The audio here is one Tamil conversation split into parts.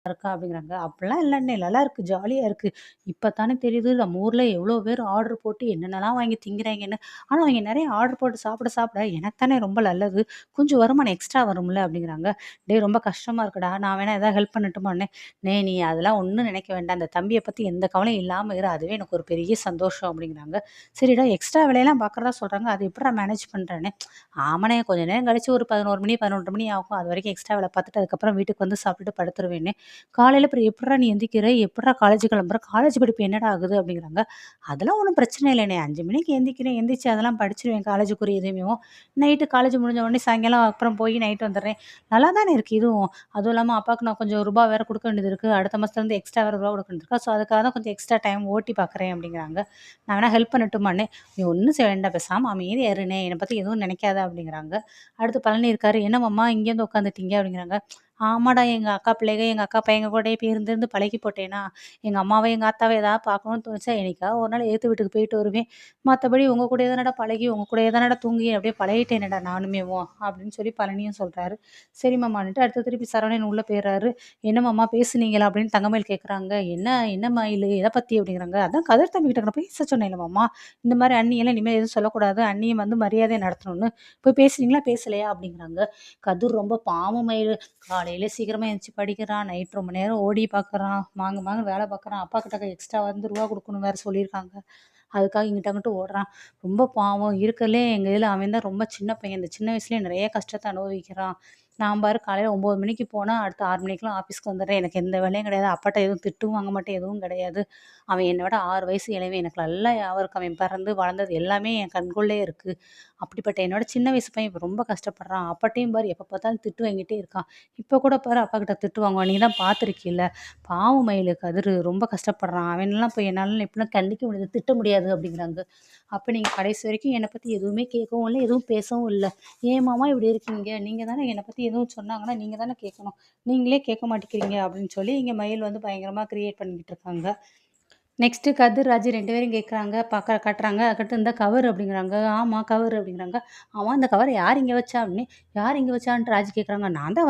இருக்கா அப்படிங்கிறாங்க. அப்படிலாம் இல்ல அண்ணே நல்லாருக்கு, ஜாலியா இருக்கு. இப்ப தானே தெரியுது நம்ம ஊர்ல எவ்வளோ பேர் ஆர்டர் போட்டு என்னென்னலாம் வாங்கி திங்கிறாய்ங்கன்னு. ஆனா அவைங்க நெறைய ஆர்டர் போட்டு சாப்பிட சாப்பிட எனக்கு தானே ரொம்ப நல்லது. கொஞ்சம் வருமானம் எக்ஸ்ட்ரா வரும்ல அப்படிங்கிறாங்க. டேய் ரொம்ப கஷ்டமா இருக்குடா. நான் வேணா ஏதாவது ஹெல்ப் பண்ணட்டுமான்னே. நீ அதெல்லாம் ஒண்ணும் நினைக்க வேண்டாம். அந்த தம்பிய பத்தி எந்த கவலையும் இல்லாம இரு. அதுவே எனக்கு ஒரு பெரிய சந்தோஷம் அப்படிங்கிறாங்க. சரிடா எக்ஸ்ட்ரா வேலையெல்லாம் பார்க்குறதா சொல்றாங்க. அது எப்புட்றா மேனேஜ் பண்றேன்னே. ஆமாண்ணே கொஞ்ச நேரம் கழிச்சு ஒரு 11 மணி, 11:30 மணி ஆகும். அதுவரைக்கும் எக்ஸ்ட்ரா வேல பார்த்துட்டு அதுக்கப்புறம் வீட்டுக்கு வந்து சாப்பிட்டுட்டு படுத்துருவேன்னே. காலையில அப்புறம் எப்புட்றா நீ எந்திரிக்கிற? எப்புட்றா காலேஜ் கிளம்புற? காலேஜ் படிப்பு என்னடா ஆகுது? அப்படிங்கிறாங்க. அதெல்லாம் ஒண்ணும் பிரச்சனை இல்லண்ணே. 5 மணிக்கு எந்திரிக்கிறேன். எந்திரிச்சு அதெல்லாம் படிச்சுருவேன் காலேஜுக்குரிய எதையுமேவும். நைட்டு காலேஜ் முடிஞ்ச உடனே சாயங்காலம் அப்புறம் போய் நைட் வந்துடுறேன். நல்லா தானே இருக்கு இதுவும். அதுவும் இல்லாம அப்பாவுக்கு நான் கொஞ்சம் ரூபா வேற குடுக்க வேண்டியது இருக்கு. அடுத்த மாசத்துலருந்து எக்ஸ்ட்ரா வேற ரூபா குடுக்க வேண்டியது இருக்கா. ஸோ அதுக்காக தான் கொஞ்சம் எக்ஸ்ட்ரா டைம் ஓட்டி பார்க்குறேன் அப்படிங்கிறாங்க. நான் வேணா ஹெல்ப் பண்ணட்டுமான்னே. நீ ஒண்ணும் செய்ய வேண்டாம். பேசாம அமைதியா இருண்ணே. என்ன பத்தி எதுவும் நினைக்காத அப்படிங்கிறாங்க. அடுத்து பழனி இருக்காரு. "என்ன மாமா இங்கே வந்து உட்காந்துட்டீங்க?" அப்படிங்கிறாங்க. "ஆமாடா எங்க அக்கா பிள்ளைக, எங்க அக்கா பையங்க கூடயே இப்ப இருந்து இருந்து பழகி போட்டேனா, எங்க அம்மாவ, எங்க ஆத்தாவ ஏதாவது பார்க்கணும்னு தோணுச்சா, என்னைக்காவது ஒரு நாள் எதிர்த்த வீட்டுக்கு போயிட்டு வருவேன். மத்தபடி உங்க கூடயே தானடா பழகி, உங்க கூடயே தானடா தூங்கி அப்படியே பழகிட்டேனேடா நானுமேவும்." அப்படின்னு சொல்லி பழனியும் சொல்றாரு. சரி மாமான்னுட்டு அடுத்து திருப்பி சரவணன் உள்ள போயிறாரு. "என்ன மாமா பேசுனீங்களா?" அப்படின்னு தங்கமயில் கேட்குறாங்க. என்ன மயிலு எத பத்தி?" அப்படிங்கிறாங்க. "அதான் கதிர் தம்பிகிட்ட நான் பேச சொன்னேன்ல மாமா. இந்த மாரி அண்ணியெல்லாம் இனிமேல் எதுவும் சொல்லக்கூடாது. அண்ணிய வந்து மரியாதையா நடத்தணும்னு. போய் பேசுனீங்களா? பேசலையா?" அப்படிங்கிறாங்க. கதிர் ரொம்ப பாவம் மயிலு. காலையில சீக்கிரமா எந்திரிச்சு படிக்கிறான். நைட் ரொம்ப நேரம் ஓடி பார்க்குறான். மாங்கு மாங்குன்னு வேல பார்க்குறான். அப்பா கிட்ட எக்ஸ்ட்ரா வந்து ரூவா குடுக்கணும்னு வேற சொல்லியிருக்காங்க. அதுக்காக இங்கிட்டு அங்கிட்டு ஓடுறான். ரொம்ப பாவம் இருக்கறதுலே எங்க இதுல அவன் தான் ரொம்ப சின்ன பையன். இந்த சின்ன வயசுலயே நெறைய கஷ்டத்த அனுபவிக்கிறான். நான் பாரு காலையில 9 மணிக்கு போனா, அடுத்து 6 மணிக்கெல்லாம் ஆஃபீஸ்க்கு வந்துடுறேன். எனக்கு எந்த வேலையும் கிடையாது. அப்பாட்ட எதுவும் திட்டும் வாங்க மாட்டேன். எதுவும் கிடையாது. அவன் என்ன விட 6 வயசு இளையவன். எனக்கு நல்லா ஞாபகம் இருக்கு. அவன் பிறந்து, வளர்ந்தது எல்லாமே என் கண்கொள்ளே இருக்கு. அப்படிப்பட்ட என்னோட சின்ன வயசு பையன் இப்ப ரொம்ப கஷ்டப்படுறான். அப்பாட்டயும் பாரு எப்ப பார்த்தாலும் திட்டு வாங்கிட்டே இருக்கான். இப்ப கூட பாரு அப்பாகிட்ட திட்டு வாங்குவான். நீ தான் பார்த்துருக்கீல்ல. பாவம் மயிலு கதிரு ரொம்ப கஷ்டப்படுறான். அவனெல்லாம் போய் என்னால எப்படிலாம் கண்டிக்க முடியாது, திட்ட முடியாது அப்படிங்கிறாங்க. அப்ப நீங்க கடைசி வரைக்கும் என்ன பத்தி எதுவுமே கேட்கவும் இல்ல, எதுவும் பேசவும் இல்ல. ஏன் மாமா இப்படி இருக்கீங்க? நீங்க தானே என்ன பத்தி எதுவும் சொன்னாங்கன்னா, நீங்க தானே கேட்கணும். நீங்களே கேட்க மாட்டேங்கிறீங்க அப்படின்னு சொல்லி இங்க மயில் வந்து பயங்கரமா கிரியேட் பண்ணிக்கிட்டு இருக்காங்க. நெக்ஸ்ட்டு கதிர், ராஜு 2 பேரும் கேட்குறாங்க. காட்டுறாங்க. அதுக்கடுத்து இந்தா கவரு அப்படிங்கிறாங்க. ஆமா கவரு அப்படிங்கிறாங்க. ஆமா இந்த கவர யார் இங்க வச்சா? அப்படின்னு. யார் இங்க வச்சான்ட்டு ராஜு கேட்குறாங்க. நான் தான்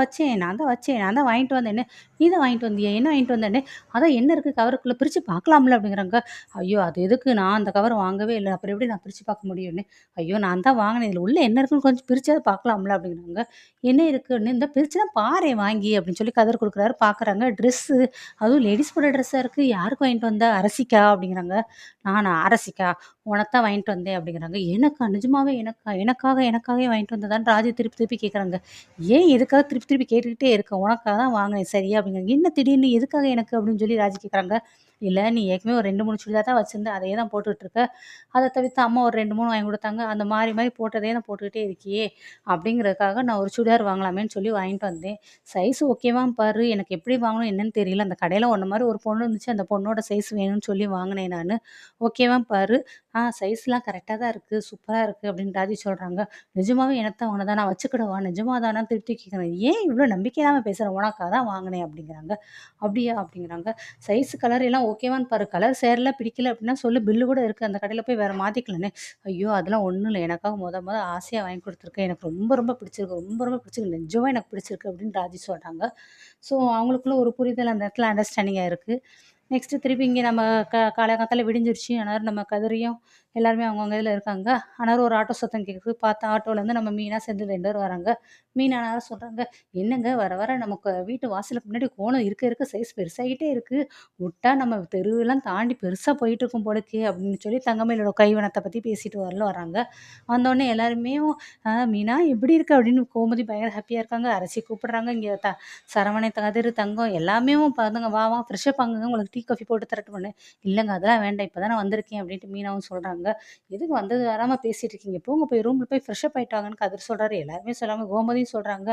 வாங்கிட்டு வந்தேன்னு. நீ தான் வாங்கிட்டு வந்தியா? என்ன வாங்கிட்டு வந்தேன்னு. அதான் என்ன இருக்கு கவருக்குள்ள பிரிச்சு பார்க்கலாம்ல அப்படிங்கிறாங்க. ஐயோ! அது எதுக்கு நான் அந்த கவர வாங்கவே இல்ல. அப்புறம் எப்படி நான் பிரிச்சு பார்க்க முடியும்ன்னு. ஐயோ! நான் தான் வாங்கினேன். இதுல உள்ள என்ன இருக்குன்னு கொஞ்சம் பிரிச்சாவது பார்க்கலாம்ல அப்படிங்கிறாங்க. என்ன இருக்குன்னு இந்த பிரிச்சு தான் பாரேன் வாங்கி அப்படின்னு சொல்லி கதர் குடுக்குறாரு. பார்க்குறாங்க. ட்ரெஸ்ஸு அதுவும் லேடீஸ் போடுற ட்ரெஸ்ஸா இருக்கு. யாருக்கு வாங்கிட்டு வந்த? அரசிக்கா? அப்படிங்கிறாங்க. நானா? அரசிக்கா? உனக்கு தான் வாங்கிட்டு வந்தேன் அப்படிங்கிறாங்க. எனக்கா? நிஜமாவே எனக்கா? எனக்காகவே வாங்கிட்டு வந்ததான்னு ராஜு திருப்பி திருப்பி கேட்குறாங்க. ஏன் எதுக்காக திருப்பி திருப்பி கேட்டுக்கிட்டே இருக்க? உனக்காக தான் வாங்கினேன் சரியா? அப்படிங்கிறாங்க. என்ன திடீர்னு எதுக்காக எனக்கு அப்படின்னு சொல்லி ராஜு கேட்குறாங்க. இல்ல நீ ஏற்கனவே ஒரு 2, 3 சுடிதார் தான் வச்சிருந்த. அதையே தான் போட்டுட்டு இருக்க. அத தவிர்த்து அம்மா ஒரு 2, 3 வாங்கி குடுத்தாங்க. அந்த மாறி மாறி போட்டதே தான் போட்டுக்கிட்டே இருக்கியே! அப்படிங்கிறதுக்காக நான் ஒரு சுடிதார் வாங்கலாமேன்னு சொல்லி வாங்கிட்டு வந்தேன். சைஸ் ஓகேவான்னு பாரு. எனக்கு எப்படி வாங்கணும் என்னன்னு தெரியல. அந்த கடையில உன்ன மாரி ஒரு பொண்ணு இருந்துச்சு. அந்த பொண்ணோட சைஸ் வேணும்னு சொல்லி வாங்கினேன் நானு. ஓகேவான்னு பாரு. சைஸ்லாம் கரெக்ட்டா தான் இருக்கு. சூப்பரா இருக்கு அப்படின்னு ராஜி சொல்றாங்க. நிஜமாவே எனக்கு தான் வாங்கினதா? நான் வச்சுக்கிடவா? நிஜமா தானான்னு திருப்பி கேட்குறேன். ஏன் இவ்ளோ நம்பிக்கை இல்லாம பேசுற? உனக்காக தான் வாங்கினேன் அப்படிங்கிறாங்க. அப்படியா? அப்படிங்கிறாங்க. சைஸ் கலர் எல்லாம் ஓகேவான்னு பாரு. கலர் சேரல, பிடிக்கல அப்படின்னா சொல்லு. பில்லு கூட இருக்கு. அந்த கடையில போய் வேற மாத்திக்கலான்னு. ஐயோ! அதெல்லாம் ஒண்ணும் இல்ல. எனக்காக மொத ஆசையா வாங்கி குடுத்துருக்கேன். எனக்கு ரொம்ப பிடிச்சிருக்கு. ரொம்ப பிடிச்சிருக்கு. நிஜமா எனக்கு பிடிச்சிருக்கு அப்படின்னு ராஜி சொல்றாங்க. ஸோ அவங்களுக்குள்ள ஒரு புரிதல் அந்த இடத்துல அண்டர்ஸ்டாண்டிங்கா இருக்கு. நெக்ஸ்ட்டு திருப்பி இங்கே நம்ம காலங்காத்தால விடிஞ்சிருச்சு. ஆனாலும் நம்ம கதிரையும் எல்லாருமே அவங்கவங்க இதில இருக்காங்க. ஆனாலும் ஒரு ஆட்டோ சத்தம் கேட்குது. பார்த்தா ஆட்டோலேருந்து நம்ம மீனா, செந்தில் 2 பேரும் வராங்க. மீனா ஆனாலும் சொல்றாங்க, "என்னங்க வர வர நமக்கு வீட்டு வாசலுக்கு முன்னாடி கோலம் இருக்க சைஸ் பெருசாகிட்டே இருக்கு. உட்டா நம்ம தெருவெல்லாம் தாண்டி பெருசா போயிட்டுருக்கும் போலக்கே" அப்படின்னு சொல்லி தங்கமயிலோட கைவண்ணத்த பத்தி பேசிட்டு வராங்க. வந்தோனே எல்லாருமே மீனா எப்படி இருக்க? அப்படின்னு கோமதி பயங்கர ஹாப்பியா இருக்காங்க. அரசி கூப்பிடுறாங்க. இங்க சரவணன், கதிரு, தங்கம் எல்லாமே பாருங்க வா வா ஃப்ரெஷ்ஷப் ஆகுங்க உங்களுக்கு டீ, காஃபி போட்டு தரட்டுமான்னு. இல்லங்க அதெல்லாம் வேண்டாம். இப்ப தானே வந்திருக்கேன் அப்படின்ட்டு மீனாவும் சொல்றாங்க. எதுக்கு வந்தது வராம பேசிட்டு இருக்கீங்க? போங்க போய் ரூம்ல போய் ஃப்ரெஷ்அப் ஆயிட்டு வாங்கன்னு கதிர் சொல்றாரு. எல்லாருமே சொல்லாம கோமதியும் சொல்றாங்க.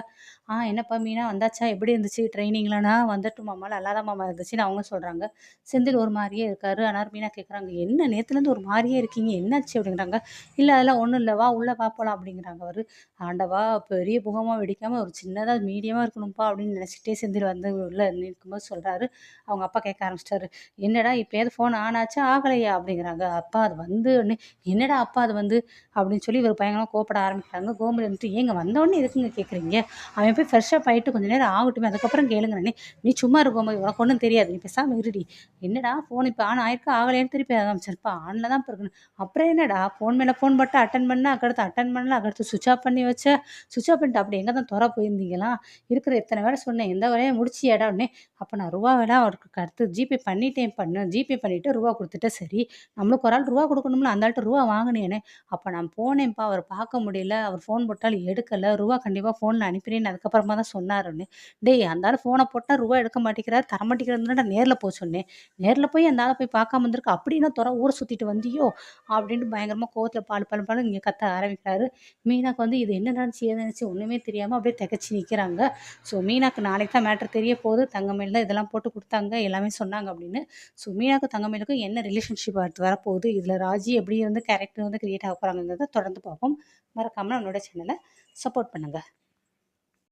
என்னப்பா மீனா வந்தாச்சா? எப்படி இருந்துச்சு ட்ரெய்னிங்லாம்? நான் வந்துட்டு மாமா நல்லா தான் மாமா இருந்துச்சுன்னு அவங்க சொல்றாங்க. செந்தில் ஒரு மாரியே இருக்காரு. ஆனாலும் மீனா கேட்குறாங்க, "என்ன நேத்துலேருந்து ஒரு மாரியே இருக்கீங்க? என்னாச்சு?" அப்படிங்கிறாங்க. "இல்ல அதெல்லாம் ஒண்ணும் இல்ல. வா உள்ள வா போலாம்" அப்படிங்கிறாங்க அவரு. ஆண்டவா! பெரிய புகமா வெடிக்காம ஒரு சின்னதா மீடியமா இருக்கணும்ப்பா அப்படின்னு நினைச்சுக்கிட்டே செந்தில் வந்து உள்ள நிற்கும்போது சொல்றாரு. அவங்க அப்பா கேட்க ஆரம்பிச்சுட்டாரு. ஆரம்பிச்சாரு. "என்னடா இப்பயாவது ஃபோன் ஆன் ஆச்சா? ஆகலையா?" அப்படிங்கிறாங்க. "அப்பா அது வந்துன்னு" "என்னடா அப்பா அது வந்து?" அப்படின்னு சொல்லி இவரு பயங்கரமா கோவப்பட ஆரம்பிக்கிறாங்க. கோமதி வந்துட்டு, "ஏங்க வந்தோனே எதுக்குங்க கேட்குறீங்க? அவன் போய் ஃப்ரெஷ் அப் ஆயிட்டு கொஞ்ச நேரம் ஆகட்டுமே, அதுக்கப்புறம் கேளுங்கன்னே." "நீ சும்மா இரு கோமதி, உனக்கு ஒண்ணும் தெரியாது. நீ பேசாம இருடி." "என்னடா ஃபோன் இப்ப ஆன் ஆயிருக்கா? ஆகலையான்னு?" திருப்பி ஆரம்பிச்சாரு. "அப்பா ஆன்ல தான் இப்ப இருக்குன்னு." "அப்புறம் என்னடா ஃபோன் மேல ஃபோன் போட்டா அட்டெண்ட் பண்ண, அதுக்கடுத்து அட்டெண்ட் பண்ணல, அதுக்கடுத்து ஸ்விட்ச் ஆஃப் பண்ணி வச்ச. ஸ்விட்ச் ஆஃப் பண்ணிட்டு அப்படி எங்க தான் தொற போயிருந்தீங்களா? இருக்கிற இத்தன வேலை சொன்னேன். எந்த வேலையும் முடிச்சியாடான்னே." "அப்ப நான் ரூவாவெல்லாம் அவருக்கு அடுத்து ஜிபே பண்ணிட்டேன் ஜிபே பண்ணிட்டு ரூவா குடுத்துட்டேன். சரி, நம்மளுக்கு ஒரு ஆள் ரூவா குடுக்கணும்ல, அந்த ஆள்ட்ட ரூவா வாங்குனேனே. அப்ப நான் போனேன்ப்பா, அவர பார்க்க முடியல. அவர் ஃபோன் போட்டாலும் எடுக்கல. ரூவா கண்டிப்பா ஃபோன்ல அனுப்பினேன்னு அதுக்கப்புறமா தான் சொன்னாருன்னு." "டேய் அந்த ஆளு ஃபோன போட்டா ரூவா எடுக்க மாட்டேங்கிறாரு, தரமாட்டேங்கிறாருன்னு தானடா நேர்ல சொன்னேன். நேர்ல போய் அந்த ஆள போய் பார்க்காம வந்திருக்க. அப்படி என்ன தொர ஊர சுத்திட்டு வந்தியோ?" அப்படின்ட்டு பயங்கரமா கோவத்துல பாலு பாலு பாலுன்னு இங்க கத்த ஆரம்பிக்கிறாரு. மீனாக்கு வந்து இது என்ன நடந்துச்சு, ஏது நடந்துச்சு ஒண்ணுமே தெரியாம அப்படியே திகைச்சு நிக்கிறாங்க. ஸோ மீனாக்கு நாளைக்கு தான் மேட்டர் தெரிய போகுது. தங்கமயில் தான் இதெல்லாம் போட்டு குடுத்தாங்க, எல்லாமே சொன்னாங்க அப்படின்னு. ஸோ மீனாக்கும் தங்கமயிலுக்கும் என்ன ரிலேஷன்ஷிப் அடுத்து வரப்போகுது, இதுல ராஜி எப்படி வந்து கேரக்டர் வந்து கிரியேட் ஆக போறாங்கங்கிறத தொடர்ந்து பார்ப்போம். மறக்காம நம்மளோட சேனல சப்போர்ட் பண்ணுங்க.